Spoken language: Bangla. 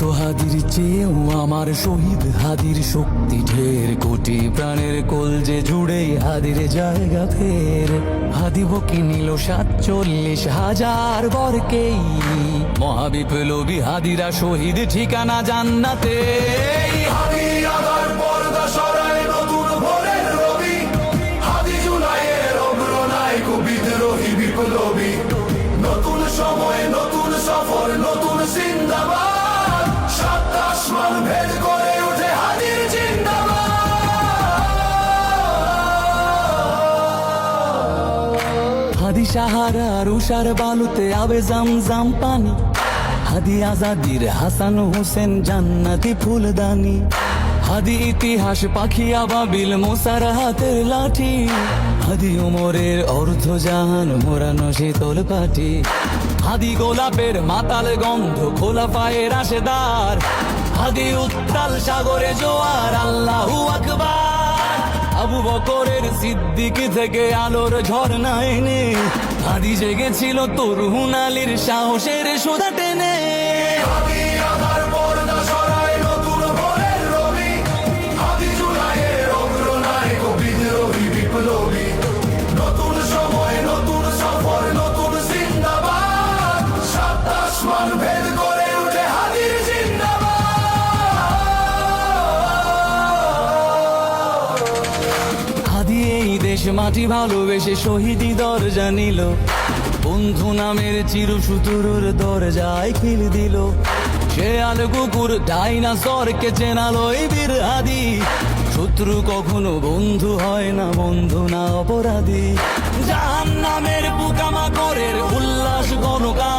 শত হাদির চেয়েও আমার শহীদ হাদির শক্তি ঢের, কোটি প্রাণের কলজে জুড়ে হাদির জায়গা ফের। হাদি বকি নিল 47,000 বরকেই, মহাবিপ্লবী হাদিরা শহীদ ঠিকানা জান্নাতে। হাদি আবার পর্দা সরায় নতুন ভোরের রবি, হাদি জুলাইয়ের অগ্রনায়ক বিদ্রোহী বিপ্লবী। নতুন সময় নতুন সফর নতুন জিন্দাবাদ, সাত আসমান ভেদ করে ওঠে হাদির জিন্দাবাদ। হাদি সাহারার উষার বালুতে আবে জামজাম পানি, হাদি আজাদির হাসান হোসেন জান্নাতি ফুলদানি। হাদি ইতিহাস পাখি আবাবিল মোসার হাতের লাঠি, হাদি উমরের অর্ধজাহান মোরানো শীতল পাটি। হাদি গোলাপের মাতাল গন্ধ খোলা পায়ের আশেদার, হাদি উত্তাল সাগরে জোয়ার আল্লাহু আকবার। আবু বকরের সিদ্দিক থেকে আলোর ঝর্ণা এনে, হাদি জেগেছিল তরুণ আলীর সাহসের সুধা টেনে। হাদি আবার পর্দা সরায় নতুন ভোরের রবি, হাদি জুলাইয়ের অগ্রনায়ক বিদ্রোহী বিপ্লবী। নতুন সময় নতুন সফর নতুন জিন্দাবাদ, সাত আসমান ভেদ করে ওঠে হাদির জিন্দাবাদ। হাদি এই দেশ মাটি ভালোবেসে শহীদি দরজা নিল, বন্ধু নামের চিরসুতুরুর দরজায় খিল দিল। শেয়াল কুকুর ডাইনাসরকে চেনালো এই বীর হাদি, শত্রু কখনো বন্ধু হয় না, বন্ধু না অপরাধী। জাহান্নামের পোকামাকড়ের উল্লাস গণকা